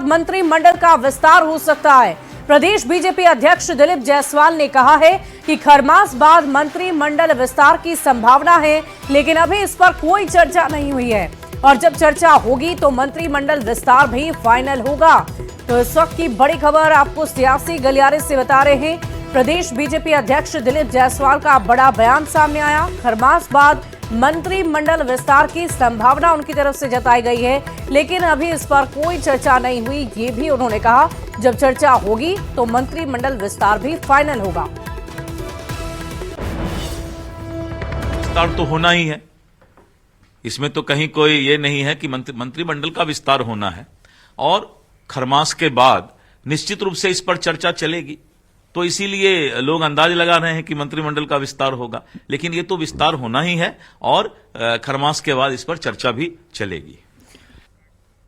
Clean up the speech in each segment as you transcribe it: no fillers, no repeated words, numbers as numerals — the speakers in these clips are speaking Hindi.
बाद मंत्रिमंडल का विस्तार हो सकता है। प्रदेश बीजेपी अध्यक्ष दिलीप जायसवाल ने कहा है कि खरमास बाद मंत्रिमंडल विस्तार की संभावना है, लेकिन अभी इस पर कोई चर्चा नहीं हुई है और जब चर्चा होगी तो मंत्रिमंडल विस्तार भी फाइनल होगा। तो इस वक्त की बड़ी खबर आपको सियासी गलियारे से बता रहे हैं। प्रदेश बीजेपी अध्यक्ष दिलीप जायसवाल का बड़ा बयान सामने आया। खरमास बाद मंत्रिमंडल विस्तार की संभावना उनकी तरफ से जताई गई है, लेकिन अभी इस पर कोई चर्चा नहीं हुई। ये भी उन्होंने कहा जब चर्चा होगी तो मंत्रिमंडल विस्तार भी फाइनल होगा। विस्तार तो होना ही है, इसमें तो कहीं कोई ये नहीं है कि मंत्रिमंडल का विस्तार होना है और खरमास के बाद निश्चित रूप से इस पर चर्चा चलेगी। तो इसीलिए लोग अंदाज लगा रहे हैं कि मंत्रिमंडल का विस्तार होगा, लेकिन ये तो विस्तार होना ही है और खरमास के बाद इस पर चर्चा भी चलेगी।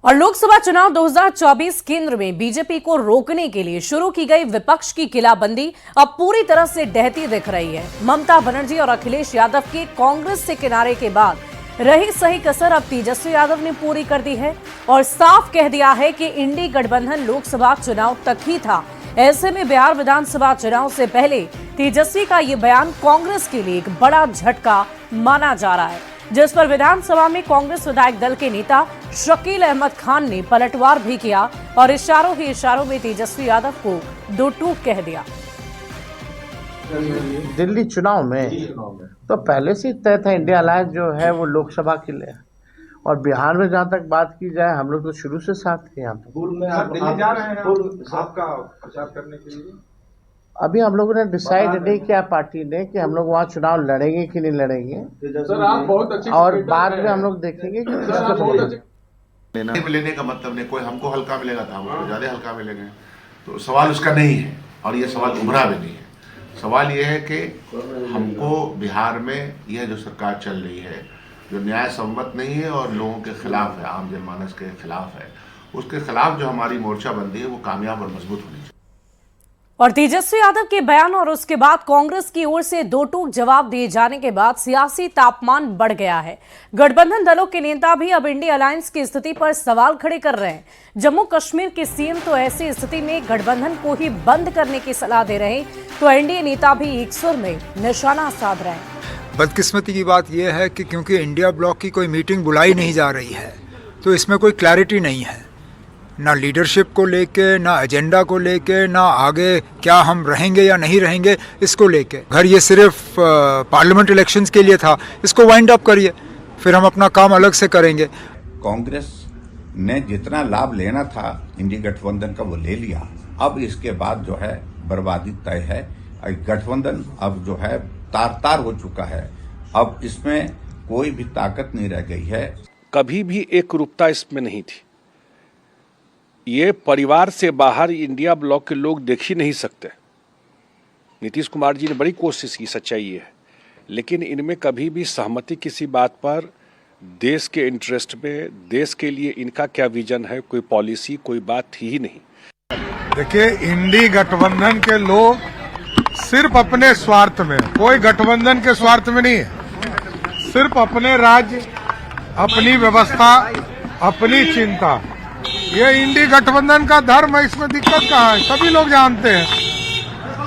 और लोकसभा चुनाव 2024 केंद्र में बीजेपी को रोकने के लिए शुरू की गई विपक्ष की किलाबंदी अब पूरी तरह से डहती दिख रही है। ममता बनर्जी और अखिलेश यादव के कांग्रेस से किनारे के बाद रही सही कसर अब तेजस्वी यादव ने पूरी कर दी है और साफ कह दिया है कि इंडी गठबंधन लोकसभा चुनाव तक ही था। ऐसे में बिहार विधानसभा चुनाव से पहले तेजस्वी का ये बयान कांग्रेस के लिए एक बड़ा झटका माना जा रहा है, जिस पर विधानसभा में कांग्रेस विधायक दल के नेता शकील अहमद खान ने पलटवार भी किया और इशारों ही इशारों में तेजस्वी यादव को दो टूक कह दिया। दिल्ली चुनाव में तो पहले से तय था इंडिया अलायंस जो है वो लोकसभा के लिए, और बिहार में जहाँ तक बात की जाए हम लोग तो शुरू से साथ थे। यहाँ तक दिल्ली जा रहे हैं आपका प्रचार करने के लिए। अभी हम लोगों ने डिसाइड नहीं किया पार्टी ने कि हम लोग वहाँ चुनाव लड़ेंगे कि नहीं लड़ेंगे, सर आप बहुत अच्छे और बाद में हम लोग देखेंगे कि लेने का मतलब नहीं, कोई हमको हल्का मिलेगा तो हमको ज्यादा हल्का मिलेंगे, तो सवाल उसका नहीं है और ये सवाल उभरा भी नहीं है। सवाल ये है कि हमको बिहार में यह जो सरकार चल रही है जो न्याय सम्मत नहीं है और लोगों के खिलाफ है, आम जनमानस के खिलाफ है, उसके खिलाफ जो हमारी मोर्चाबंदी है वो कामयाब और मजबूत होनी चाहिए। और तेजस्वी यादव के बयान और उसके बाद कांग्रेस की ओर से दो टूक जवाब दिए जाने के बाद सियासी तापमान बढ़ गया है। गठबंधन दलों के नेता भी अब इंडिया अलायंस की स्थिति पर सवाल खड़े कर रहे हैं। जम्मू कश्मीर के सीएम तो ऐसी स्थिति में गठबंधन को ही बंद करने की सलाह दे रहे हैं, तो एनडीए नेता भी एक सुर में निशाना साध रहे हैं। बदकिस्मती की बात यह है कि क्योंकि इंडिया ब्लॉक की कोई मीटिंग बुलाई नहीं जा रही है, तो इसमें कोई क्लैरिटी नहीं है, ना लीडरशिप को लेके, ना एजेंडा को लेके, ना आगे क्या हम रहेंगे या नहीं रहेंगे इसको लेके। घर ये सिर्फ पार्लियामेंट इलेक्शंस के लिए था, इसको वाइंड अप करिए, फिर हम अपना काम अलग से करेंगे। कांग्रेस ने जितना लाभ लेना था इंडी गठबंधन का वो ले लिया, अब इसके बाद जो है बर्बादी तय है। गठबंधन अब जो है तार तार हो चुका है, अब इसमें कोई भी ताकत नहीं रह गई है। कभी भी एक रूपता इसमें नहीं थी। ये परिवार से बाहर इंडिया ब्लॉक के लोग देख ही नहीं सकते। नीतीश कुमार जी ने बड़ी कोशिश की, सच्चाई ये है, लेकिन इनमें कभी भी सहमति किसी बात पर, देश के इंटरेस्ट में, देश के लिए इनका क्या विजन है, कोई पॉलिसी, कोई बात थी ही नहीं। देखिए, इंडी गठबंधन के लोग सिर्फ अपने स्वार्थ में, कोई गठबंधन के स्वार्थ में नहीं है, सिर्फ अपने राज्य, अपनी व्यवस्था, अपनी चिंता, ये इंडी गठबंधन का धर्म है। इसमें दिक्कत कहाँ है, सभी लोग जानते हैं।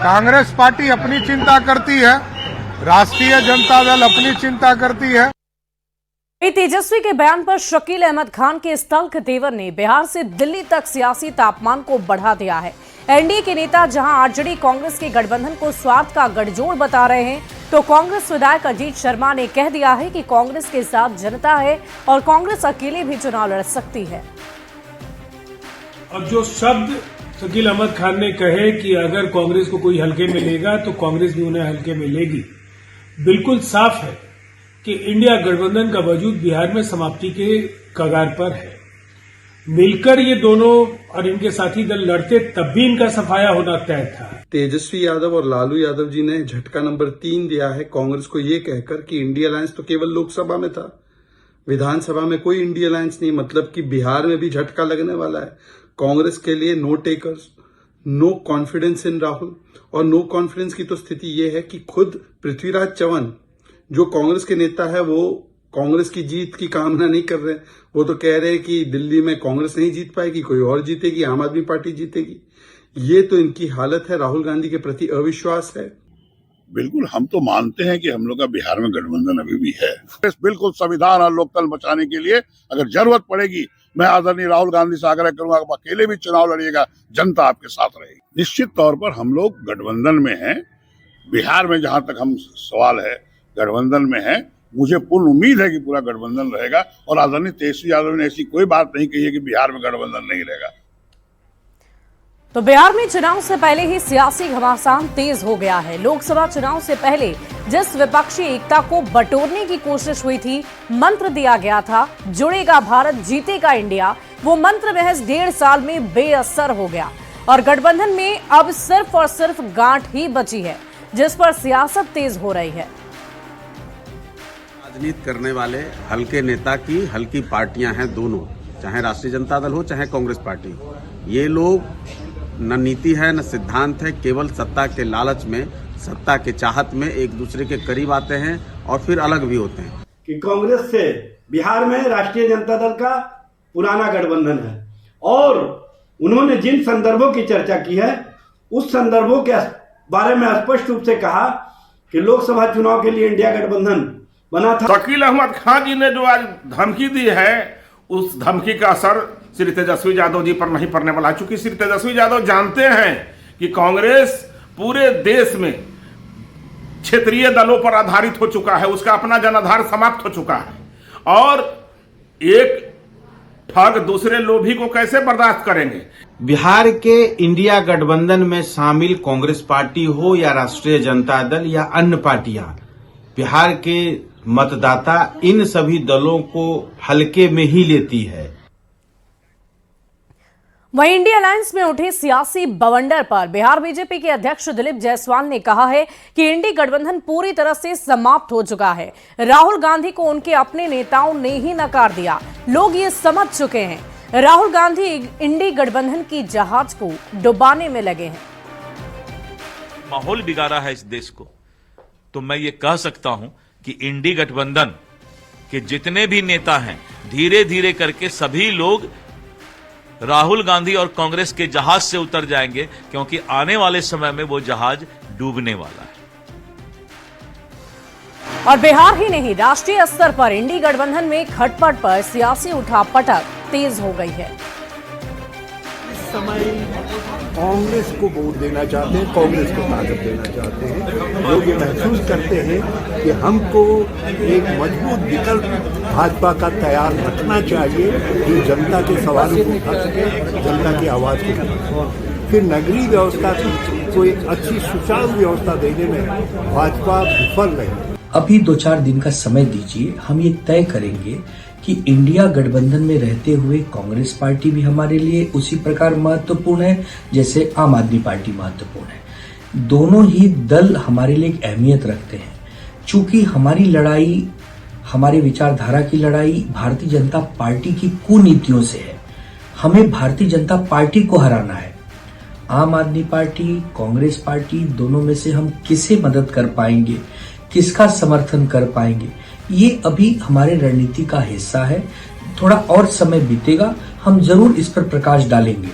कांग्रेस पार्टी अपनी चिंता करती है, राष्ट्रीय जनता दल अपनी चिंता करती है। तेजस्वी के बयान पर शकील अहमद खान के इस तल्ख तेवर ने बिहार से दिल्ली तक सियासी तापमान को बढ़ा दिया है। एनडीए के नेता जहां आरजेडी कांग्रेस के गठबंधन को स्वार्थ का गठजोड़ बता रहे हैं, तो कांग्रेस विधायक अजीत शर्मा ने कह दिया है कि कांग्रेस के साथ जनता है और कांग्रेस अकेले भी चुनाव लड़ सकती है। अब जो शब्द शकील अहमद खान ने कहे कि अगर कांग्रेस को कोई हल्के में लेगा तो कांग्रेस भी उन्हें हल्के में लेगी, बिल्कुल साफ है कि इंडिया गठबंधन का वजूद बिहार में समाप्ति के कगार पर है। मिलकर ये दोनों और इनके साथी दल लड़ते तब भी इनका सफाया होना तय था। तेजस्वी यादव और लालू यादव जी ने झटका नंबर 3 दिया है कांग्रेस को, ये कहकर कि इंडिया अलायंस तो केवल लोकसभा में था, विधानसभा में कोई इंडिया अलायंस नहीं, मतलब कि बिहार में भी झटका लगने वाला है। कांग्रेस के लिए no takers, no confidence in Rahul, और नो कॉन्फिडेंस की तो स्थिति ये है कि खुद पृथ्वीराज चौहान जो कांग्रेस के नेता है वो कांग्रेस की जीत की कामना नहीं कर रहे। वो तो कह रहे हैं कि दिल्ली में कांग्रेस नहीं जीत पाएगी, कोई और जीतेगी, आम आदमी पार्टी जीतेगी। ये तो इनकी हालत है, राहुल गांधी के प्रति अविश्वास है। बिल्कुल, हम तो मानते हैं कि हम लोग का बिहार में गठबंधन अभी भी है। बिल्कुल संविधान और लोकतंत्र बचाने के लिए अगर जरूरत पड़ेगी, मैं आदरणीय राहुल गांधी से आग्रह करूंगा कि अकेले भी चुनाव लड़िएगा, जनता आपके साथ रहेगी। निश्चित तौर पर हम लोग गठबंधन में हैं। बिहार में जहां तक हम सवाल है, गठबंधन में है। मुझे पूर्ण उम्मीद है कि पूरा गठबंधन रहेगा और आदरणीय तेजस्वी यादव ने ऐसी कोई बात नहीं कही है कि बिहार में गठबंधन नहीं रहेगा। तो बिहार में चुनाव से पहले ही सियासी घमासान तेज हो गया है। लोकसभा चुनाव से पहले जिस विपक्षी एकता को बटोरने की कोशिश हुई थी, मंत्र दिया गया था जुड़ेगा भारत, जीतेगा इंडिया, वो मंत्र महज 1.5 साल में बेअसर हो गया और गठबंधन में अब सिर्फ और सिर्फ गांठ ही बची है, जिस पर सियासत तेज हो रही है। राजनीति करने वाले हल्के नेता की हल्की पार्टियां हैं दोनों, चाहे राष्ट्रीय जनता दल हो चाहे कांग्रेस पार्टी। ये लोग न नीति है न सिद्धांत है, केवल सत्ता के लालच में, सत्ता के चाहत में एक दूसरे के करीब आते हैं और फिर अलग भी होते हैं। कि कांग्रेस से बिहार में राष्ट्रीय जनता दल का पुराना गठबंधन है और उन्होंने जिन संदर्भों की चर्चा की है उस संदर्भों के बारे में स्पष्ट रूप से कहा कि लोकसभा चुनाव के लिए इंडिया गठबंधन बना था। शकील अहमद खान जी ने जो आज धमकी दी है, उस धमकी का असर श्री तेजस्वी यादव जी पर नहीं पड़ने वाला, चूंकि श्री तेजस्वी यादव जानते हैं कि कांग्रेस पूरे देश में क्षेत्रीय दलों पर आधारित हो चुका है, उसका अपना जनाधार समाप्त हो चुका है और एक ठग दूसरे लोभी को कैसे बर्दाश्त करेंगे। बिहार के इंडिया गठबंधन में शामिल कांग्रेस पार्टी हो या राष्ट्रीय जनता दल या अन्य पार्टियां, बिहार के मतदाता इन सभी दलों को हल्के में ही लेती है। वहीं इंडिया अलायंस में उठे सियासी बवंडर पर बिहार बीजेपी के अध्यक्ष दिलीप जायसवाल ने कहा है कि इंडी गठबंधन पूरी तरह से समाप्त हो चुका है। राहुल गांधी को उनके अपने नेताओं ने ही नकार दिया, लोग ये समझ चुके हैं। राहुल गांधी इंडी गठबंधन की जहाज को डुबाने में लगे हैं। माहौल बिगाड़ा है इस देश को, तो मैं ये कह सकता हूं कि इंडी गठबंधन के जितने भी नेता हैं, धीरे धीरे करके सभी लोग राहुल गांधी और कांग्रेस के जहाज से उतर जाएंगे, क्योंकि आने वाले समय में वो जहाज डूबने वाला है। और बिहार ही नहीं, राष्ट्रीय स्तर पर इंडी गठबंधन में खटपट पर सियासी उठापटक तेज हो गई है। इस समय कांग्रेस को वोट देना चाहते हैं, कांग्रेस को ताकत देना चाहते हैं। लोग ये महसूस करते हैं कि हमको एक मजबूत विकल्प भाजपा का तैयार रखना चाहिए, जो जनता के सवालों को उठा सके, जनता की आवाज़ को उठा सके। फिर नगरीय व्यवस्था को एक अच्छी सुचारू व्यवस्था देने में भाजपा विफल रही। अभी 2-4 दिन का समय दीजिए, हम ये तय करेंगे कि इंडिया गठबंधन में रहते हुए कांग्रेस पार्टी भी हमारे लिए उसी प्रकार महत्वपूर्ण है जैसे आम आदमी पार्टी महत्वपूर्ण है। दोनों ही दल हमारे लिए एक अहमियत रखते हैं। चूंकि हमारी लड़ाई, हमारे विचारधारा की लड़ाई भारतीय जनता पार्टी की कुनीतियों से है। हमें भारतीय जनता पार्टी को हराना है। आम आदमी पार्टी, कांग्रेस पार्टी, दोनों में से हम किसे मदद कर पाएंगे, किसका समर्थन कर पाएंगे, ये अभी हमारे रणनीति का हिस्सा है। थोड़ा और समय बीतेगा, हम जरूर इस पर प्रकाश डालेंगे।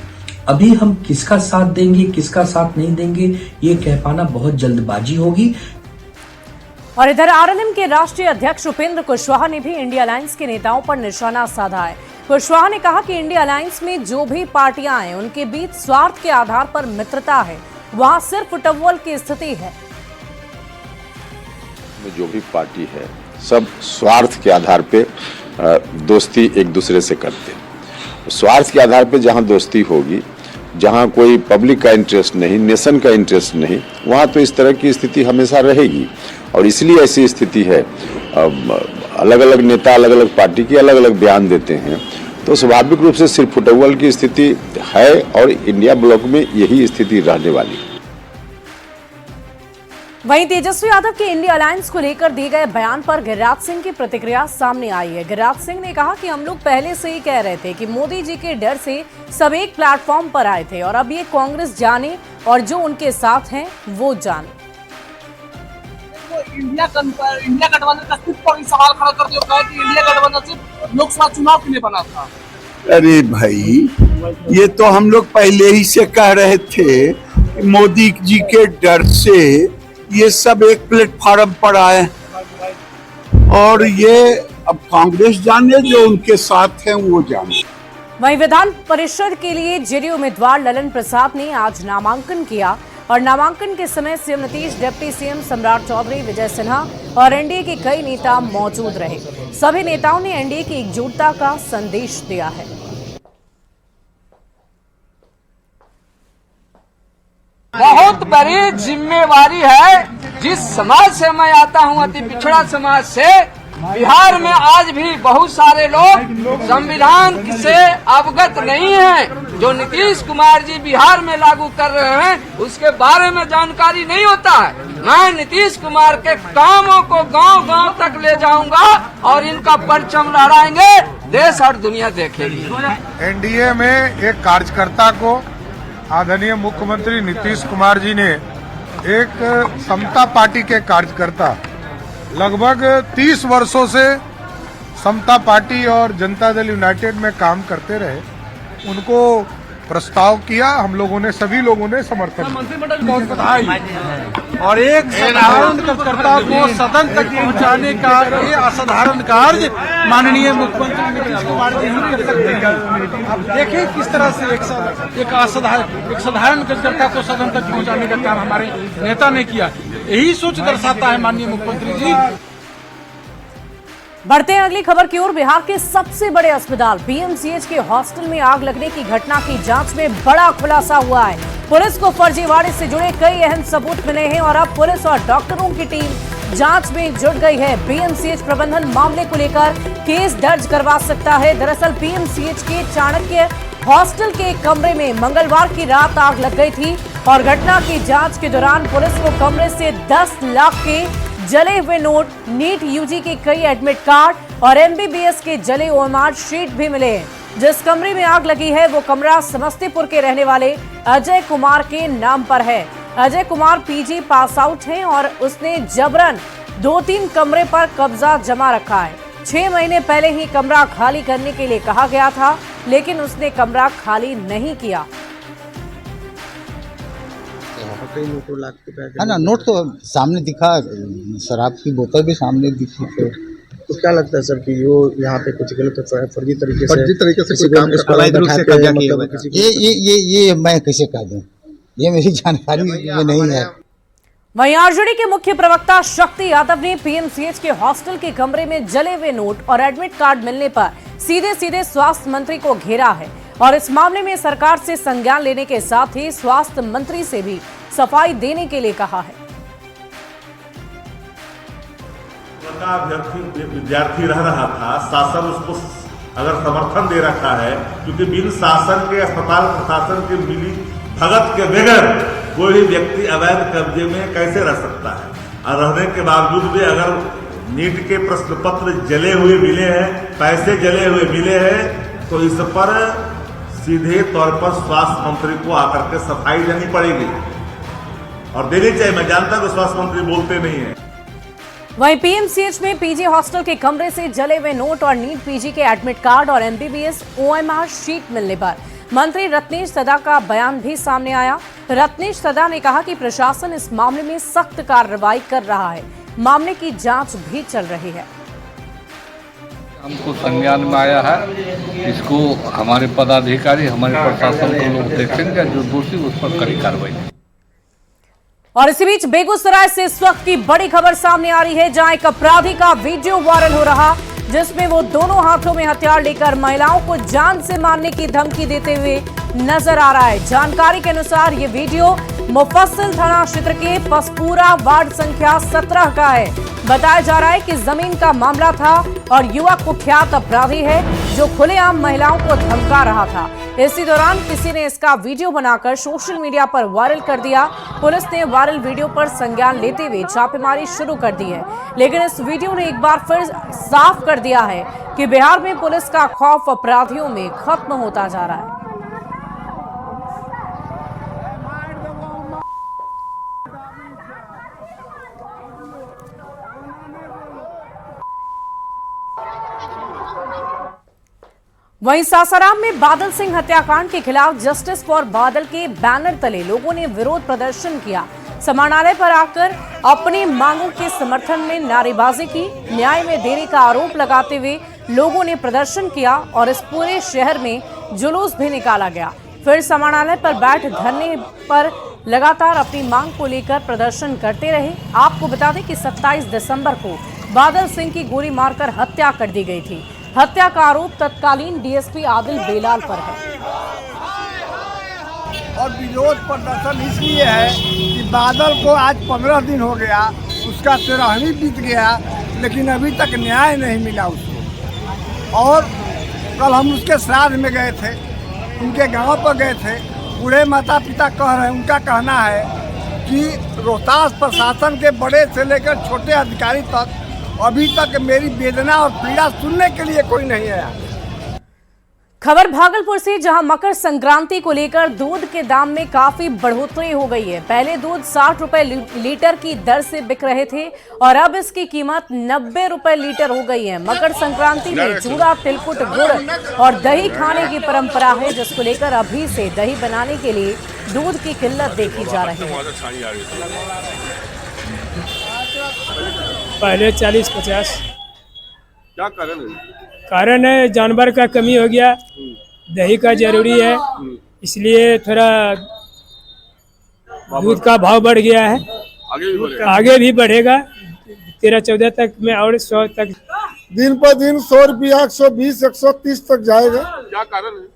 अभी हम किसका साथ देंगे, किसका साथ नहीं देंगे, ये कह पाना बहुत जल्दबाजी होगी। और इधर आरएलएम के राष्ट्रीय अध्यक्ष उपेंद्र कुशवाहा ने भी इंडिया अलायंस के नेताओं पर निशाना साधा है। कुशवाहा ने कहा कि इंडिया अलायंस में जो भी पार्टियां हैं, उनके बीच स्वार्थ के आधार पर मित्रता है, वहां सिर्फ टव्वल की स्थिति है। जो भी पार्टी है, सब स्वार्थ के आधार पे दोस्ती एक दूसरे से करते हैं। स्वार्थ के आधार पे जहां दोस्ती होगी, जहां कोई पब्लिक का इंटरेस्ट नहीं, नेशन का इंटरेस्ट नहीं, वहां तो इस तरह की स्थिति हमेशा रहेगी। और इसलिए ऐसी स्थिति है, अलग अलग नेता अलग अलग पार्टी की अलग अलग बयान देते हैं, तो स्वाभाविक रूप से सिर्फ फुटबॉल की स्थिति है और इंडिया ब्लॉक में यही स्थिति रहने वाली है। वहीं तेजस्वी यादव के इंडिया अलायंस को लेकर दिए गए बयान पर गिरिराज सिंह की प्रतिक्रिया सामने आई है। गिरिराज सिंह ने कहा कि हम लोग पहले से ही कह रहे थे कि मोदी जी के डर से सब एक प्लेटफॉर्म पर आए थे और अब ये कांग्रेस जाने और जो उनके साथ हैं वो जाने। इंडिया गठबंधन का अस्तित्व पर भी सवाल खड़ा करते हुए कहा कि इंडिया गठबंधन सिर्फ लोकसभा चुनाव के लिए बना था। अरे भाई, ये तो हम लोग पहले ही से कह रहे थे, मोदी जी के डर से ये सब एक प्लेटफॉर्म पर आए और ये अब कांग्रेस जाने, जो उनके साथ हैं वो जाने। वहीं विधान परिषद के लिए जेडीयू उम्मीदवार ललन प्रसाद ने आज नामांकन किया और नामांकन के समय सीएम नीतीश, डिप्टी सीएम सम्राट चौधरी, विजय सिन्हा और एनडीए के कई नेता मौजूद रहे। सभी नेताओं ने एनडीए की एकजुटता का संदेश दिया है। बहुत बड़ी जिम्मेवारी है। जिस समाज से मैं आता हूं, अति पिछड़ा समाज से, बिहार में आज भी बहुत सारे लोग संविधान से अवगत नहीं हैं। जो नीतीश कुमार जी बिहार में लागू कर रहे हैं उसके बारे में जानकारी नहीं होता है। मैं नीतीश कुमार के कामों को गांव-गांव तक ले जाऊंगा और इनका परचम लहराएंगे, देश और दुनिया देखेगी। एनडीए में एक कार्यकर्ता को आदरणीय मुख्यमंत्री नीतीश कुमार जी ने, एक समता पार्टी के कार्यकर्ता लगभग 30 वर्षों से समता पार्टी और जनता दल यूनाइटेड में काम करते रहे, उनको प्रस्ताव किया। हम लोगों ने, सभी लोगों ने समर्थन। मंत्रिमंडल बहुत बधाई। और एक साधारण कार्यकर्ता को सदन तक पहुंचाने का ये असाधारण कार्य माननीय मुख्यमंत्री नीतीश कुमार जी ही कर सकते हैं। आप देखें किस तरह से एक साधारण कार्यकर्ता को सदन तक पहुंचाने का काम हमारे नेता ने किया। यही सोच दर्शाता है माननीय मुख्यमंत्री जी। बढ़ते हैं अगली खबर की ओर। बिहार के सबसे बड़े अस्पताल पीएमसीएच के हॉस्टल में आग लगने की घटना की जांच में बड़ा खुलासा हुआ है। पुलिस को फर्जीवाड़े से जुड़े कई अहम सबूत मिले हैं और अब पुलिस और डॉक्टरों की टीम जांच में जुट गई है। पीएमसीएच प्रबंधन मामले को लेकर केस दर्ज करवा सकता है। दरअसल पीएमसीएच के चाणक्य हॉस्टल के एक कमरे में मंगलवार की रात आग लग गई थी और घटना की जांच के दौरान पुलिस को कमरे से 10 लाख के जले हुए नोट, नीट यूजी के कई एडमिट कार्ड और एमबीबीएस के जले ओएमआर शीट भी मिले हैं। जिस कमरे में आग लगी है वो कमरा समस्तीपुर के रहने वाले अजय कुमार के नाम पर है। Ajay Kumar PG pass out हैं और उसने जबरन 2-3 कमरे पर कब्जा जमा रखा है। 6 महीने पहले ही कमरा खाली करने के लिए कहा गया था, लेकिन उसने कमरा खाली नहीं किया। है ना, नोट तो सामने दिखा, शराब की बोतल भी सामने दिखी। तो क्या लगता है सर कि वो यहाँ पे कुछ गलत फर्जी तरीके से कोई काम ये मैं कैसे कह दूं, ये मेरी जानकारी में नहीं है। वहीं आरजेडी के मुख्य प्रवक्ता शक्ति यादव ने पीएमसीएच के हॉस्टल के कमरे में जले हुए नोट और एडमिट कार्ड मिलने पर सीधे स्वास्थ्य मंत्री को घेरा है और इस मामले में सरकार से संज्ञान लेने के साथ ही स्वास्थ्य मंत्री से भी सफाई देने के लिए कहा है। विद्यार्थी रह रहा था, शासन उसको अगर समर्थन दे रखा है, क्योंकि बिन शासन के अस्पताल प्रशासन के मिली भगत के बगैर कोई भी व्यक्ति अवैध कब्जे में कैसे रह सकता है। और रहने के बावजूद भी अगर नीट के प्रश्न पत्र जले हुए मिले हैं, पैसे जले हुए मिले हैं, तो इस पर सीधे तौर पर स्वास्थ्य मंत्री को आकर के सफाई देनी पड़ेगी और देनी चाहिए। मैं जानता हूं स्वास्थ्य मंत्री बोलते नहीं है। वहीं पीएमसीएच में पीजी हॉस्टल के कमरे से जले हुए नोट और नीट पीजी के एडमिट कार्ड और एमबीबीएस ओएमआर शीट मिलने पर मंत्री रत्नेश सदा का बयान भी सामने आया। रत्नेश सदा ने कहा कि प्रशासन इस मामले में सख्त कार्रवाई कर रहा है, मामले की जांच भी चल रही है। हमको संज्ञान में आया है, इसको हमारे पदाधिकारी, हमारे प्रशासन को लोग देखेंगे, जो दोषी उस पर कड़ी कार्रवाई। और इसी बीच बेगूसराय से इस वक्त की बड़ी खबर सामने आ रही है, जहां एक अपराधी का वीडियो वायरल हो रहा, जिसमें वो दोनों हाथों में हथियार लेकर महिलाओं को जान से मारने की धमकी देते हुए नजर आ रहा है। जानकारी के अनुसार ये वीडियो मुफस्सिल थाना क्षेत्र के पसपूरा वार्ड संख्या 17 का है। बताया जा रहा है कि जमीन का मामला था और युवक कुख्यात अपराधी है जो खुलेआम महिलाओं को धमका रहा था। इसी दौरान किसी ने इसका वीडियो बनाकर सोशल मीडिया पर वायरल कर दिया। पुलिस ने वायरल वीडियो पर संज्ञान लेते हुए छापेमारी शुरू कर दी है, लेकिन इस वीडियो ने एक बार फिर साफ कर दिया है कि बिहार में पुलिस का खौफ अपराधियों में खत्म होता जा रहा है। वहीं सासाराम में बादल सिंह हत्याकांड के खिलाफ जस्टिस फॉर बादल के बैनर तले लोगों ने विरोध प्रदर्शन किया। समाहरणालय पर आकर अपनी मांगों के समर्थन में नारेबाजी की। न्याय में देरी का आरोप लगाते हुए लोगों ने प्रदर्शन किया और इस पूरे शहर में जुलूस भी निकाला गया। फिर समाहरणालय पर बैठ धरने पर लगातार अपनी मांग को लेकर प्रदर्शन करते रहे। आपको बता दें कि 27 दिसंबर को बादल सिंह की गोली मारकर हत्या कर दी गई थी। हत्या का आरोप तत्कालीन डीएसपी आदिल बेलाल पर है। और विरोध प्रदर्शन इसलिए है कि बादल को आज 15 दिन हो गया, उसका 13वीं बीत गया, लेकिन अभी तक न्याय नहीं मिला उसको। और कल हम उसके श्राद्ध में गए थे, उनके गांव पर गए थे। बूढ़े माता पिता कह रहे हैं, उनका कहना है कि रोहतास प्रशासन के बड़े से लेकर छोटे अधिकारी तक अभी तक मेरी वेदना और पीड़ा सुनने के लिए कोई नहीं आया। खबर भागलपुर से, जहां मकर संक्रांति को लेकर दूध के दाम में काफी बढ़ोतरी हो गई है। पहले दूध 60 रुपए लीटर की दर से बिक रहे थे और अब इसकी कीमत 90 रुपए लीटर हो गई है। मकर संक्रांति में चूड़ा, तिलकुट, गुड़ और दही खाने की परंपरा है, जिसको लेकर अभी से दही बनाने के लिए दूध की किल्लत देखी जा रही है। पहले 40-50। क्या कारण है? कारण है जानवर का कमी हो गया, दही का जरूरी है, इसलिए थोड़ा दूध का भाव बढ़ गया है। आगे भी बढ़ेगा 13-14 तक में और 100 तक। दिन पर दिन 100 रुपया 120 130 तक जाएगा। क्या कारण है?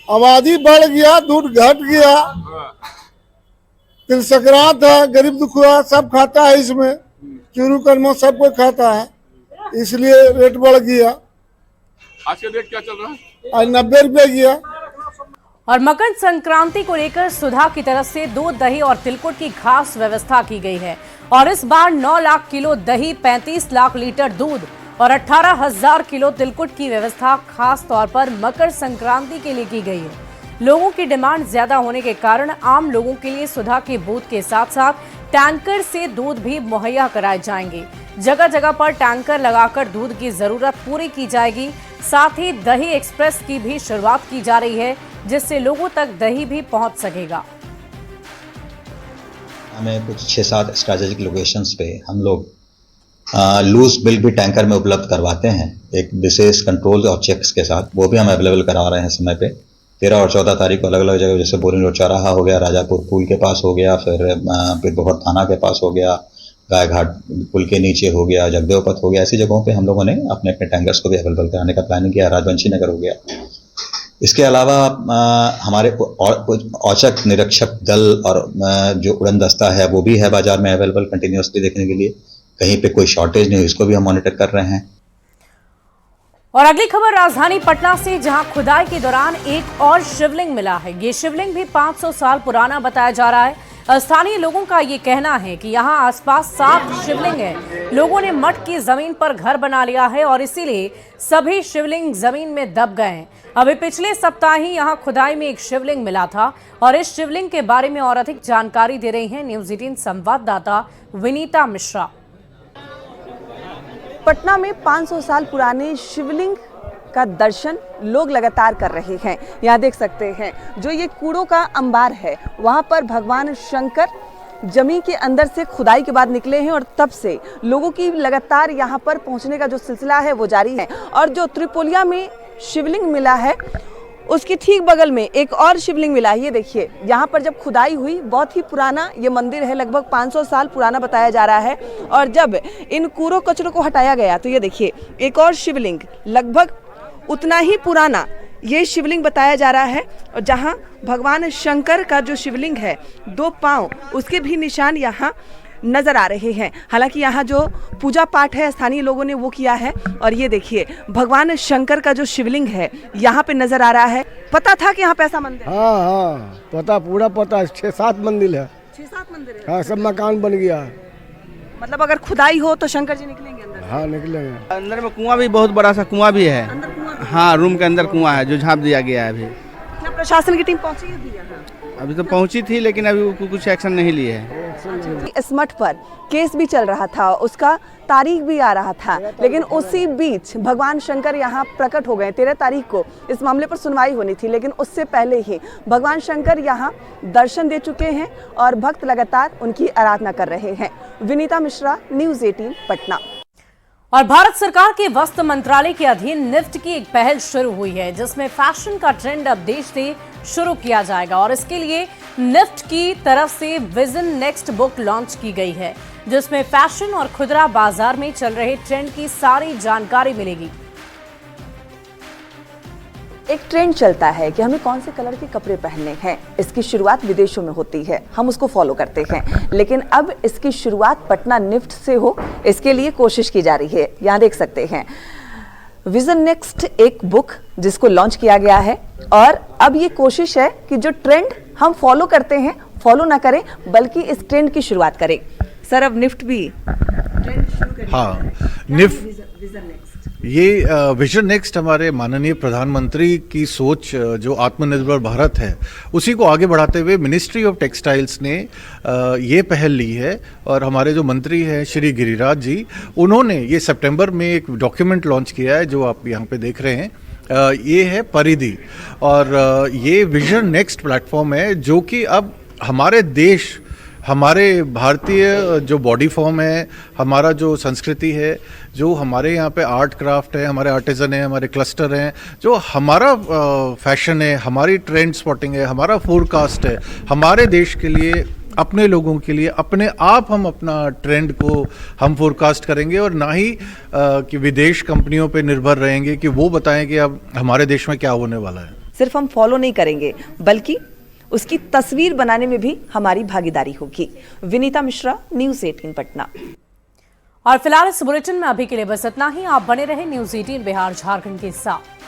आबादी बढ़ गया, दूध घट गया। तिल संक्रांत है, गरीब दुखिया सब खाता है, इसमें चूरू कर्मा सब कोई खाता है, इसलिए रेट बढ़ गया। आज का रेट क्या चल रहा है? आज 90 रुपये गया। और मकर संक्रांति को लेकर सुधा की तरफ से दूध, दही और तिलकुट की खास व्यवस्था की गई है। और इस बार 9 लाख किलो दही, 35 लाख लीटर दूध और 18,000 किलो तिलकुट की व्यवस्था खास तौर पर मकर संक्रांति के लिए की गई है। लोगों की डिमांड ज्यादा होने के कारण आम लोगों के लिए सुधा के बूथ के साथ साथ टैंकर से दूध भी मुहैया कराए जाएंगे। जगह जगह पर टैंकर लगाकर दूध की जरूरत पूरी की जाएगी। साथ ही दही एक्सप्रेस की भी शुरुआत की जा रही है, जिससे लोगों तक दही भी पहुंच सकेगा। हमें कुछ 6-7 स्ट्रैटेजिक लोकेशंस पे हम लोग लूज मिल्क भी टैंकर में उपलब्ध करवाते हैं, एक विशेष कंट्रोल और चेक्स के साथ। वो भी हम अवेलेबल करवा रहे हैं समय पे। 13 और 14 तारीख को अलग अलग जगह, जैसे बोरिंग रोड चौराहा हो गया, राजापुर पुल के पास हो गया, फिर बोहर थाना के पास हो गया, गाय घाट पुल के नीचे हो गया, जगदेवपथ हो गया। ऐसी जगहों पे हम लोगों ने अपने अपने टैंकर्स को भी अवेलेबल कराने का प्लानिंग किया। राजवंशी नगर हो गया। इसके अलावा हमारे औचक निरीक्षक दल और जो उड़न दस्ता है वो भी है बाजार में अवेलेबल कंटिन्यूसली देखने के लिए। कहीं पे कोई शॉर्टेज नहीं हो, इसको भी हम मॉनिटर कर रहे हैं। और अगली खबर राजधानी पटना से, जहां खुदाई के दौरान एक और शिवलिंग मिला है। ये शिवलिंग भी 500 साल पुराना बताया जा रहा है। स्थानीय लोगों का ये कहना है कि यहाँ आसपास 7 शिवलिंग है। लोगों ने मठ की जमीन पर घर बना लिया है और इसीलिए सभी शिवलिंग जमीन में दब गए हैं। अभी पिछले सप्ताह ही यहाँ खुदाई में एक शिवलिंग मिला था और इस शिवलिंग के बारे में और अधिक जानकारी दे रही हैं न्यूज़ 18 संवाददाता विनीता मिश्रा। पटना में 500 साल पुराने शिवलिंग का दर्शन लोग लगातार कर रहे हैं। यहाँ देख सकते हैं जो ये कूड़ों का अंबार है, वहाँ पर भगवान शंकर जमीन के अंदर से खुदाई के बाद निकले हैं और तब से लोगों की लगातार यहाँ पर पहुँचने का जो सिलसिला है वो जारी है। और जो त्रिपोलिया में शिवलिंग मिला है उसके ठीक बगल में एक और शिवलिंग मिला है। ये देखिए, यहाँ पर जब खुदाई हुई, बहुत ही पुराना ये मंदिर है, लगभग 500 साल पुराना बताया जा रहा है। और जब इन कूड़ों कचरों को हटाया गया तो ये देखिए एक और शिवलिंग लगभग उतना ही पुराना ये शिवलिंग बताया जा रहा है। और जहाँ भगवान शंकर का जो शिवलिंग है, 2 पांव, उसके भी निशान यहाँ नजर आ रहे हैं। हालांकि यहाँ जो पूजा पाठ है स्थानीय लोगों ने वो किया है। और ये देखिए भगवान शंकर का जो शिवलिंग है यहाँ पे नजर आ रहा है। पता था कि यहाँ पे ऐसा मंदिर है? हाँ, पता, पूरा पता। 6-7 मंदिर है। 6-7 मंदिर है? हाँ, सब मकान बन गया है। मतलब अगर खुदाई हो तो शंकर जी निकलेंगे अंदर? हाँ, निकलेंगे। अंदर में कुआं भी, बहुत बड़ा सा कुआं भी है। हाँ, रूम के अंदर कुआं है जो झाँप दिया गया है। अभी प्रशासन की टीम पहुंची है अभी यहाँ? अभी तो पहुंची थी लेकिन अभी कुछ एक्शन नहीं लिए है। इस मठ पर केस भी चल रहा था, उसका तारीख भी आ रहा था, लेकिन उसी बीच भगवान शंकर यहाँ प्रकट हो गए। 13 तारीख को इस मामले पर सुनवाई होनी थी, लेकिन उससे पहले ही भगवान शंकर यहाँ दर्शन दे चुके हैं और भक्त लगातार उनकी आराधना कर रहे हैं। विनीता मिश्रा, न्यूज़ 18 पटना। और भारत सरकार के वस्त्र मंत्रालय के अधीन निफ्ट की एक पहल शुरू हुई है, जिसमें फैशन का ट्रेंड अब देश से शुरू किया जाएगा और इसके लिए निफ्ट की तरफ से विजन नेक्स्ट बुक लॉन्च की गई है, जिसमें फैशन और खुदरा बाजार में चल रहे ट्रेंड की सारी जानकारी मिलेगी। एक ट्रेंड चलता है कि हमें कौन से कलर के कपड़े पहनने हैं। इसकी शुरुआत विदेशों में होती है, हम उसको फॉलो करते हैं, लेकिन अब इसकी शुरुआत पटना निफ्ट से हो, इसके लिए कोशिश की जा रही है। यहाँ देख सकते हैं विजन नेक्स्ट एक बुक जिसको लॉन्च किया गया है और अब ये कोशिश है कि जो ट्रेंड हम फॉलो करते हैं फॉलो ना करें, बल्कि इस ट्रेंड की शुरुआत करें। सर, अब निफ्ट भी ट्रेंड शुरू करें। हाँ, निफ्ट ये विजन नेक्स्ट हमारे माननीय प्रधानमंत्री की सोच जो आत्मनिर्भर भारत है उसी को आगे बढ़ाते हुए मिनिस्ट्री ऑफ टेक्सटाइल्स ने ये पहल ली है और हमारे जो मंत्री हैं श्री गिरिराज जी, उन्होंने ये सितंबर में एक डॉक्यूमेंट लॉन्च किया है जो आप यहाँ पे देख रहे हैं। ये है परिधि और ये विजन नेक्स्ट प्लेटफॉर्म है जो कि अब हमारे देश, हमारे भारतीय जो बॉडी फॉर्म है, हमारा जो संस्कृति है, जो हमारे यहाँ पे आर्ट क्राफ्ट है, हमारे आर्टिजन है, हमारे क्लस्टर हैं, जो हमारा फैशन है, हमारी ट्रेंड स्पॉटिंग है, हमारा फोरकास्ट है, हमारे देश के लिए, अपने लोगों के लिए अपने आप हम अपना ट्रेंड को हम फोरकास्ट करेंगे और ना ही कि विदेश कंपनियों पे निर्भर रहेंगे कि वो बताएं कि अब हमारे देश में क्या होने वाला है। सिर्फ हम फॉलो नहीं करेंगे बल्कि उसकी तस्वीर बनाने में भी हमारी भागीदारी होगी। विनीता मिश्रा, न्यूज़ 18 पटना। और फिलहाल इस बुलेटिन में अभी के लिए बस इतना ही। आप बने रहे न्यूज़ 18 बिहार झारखंड के साथ।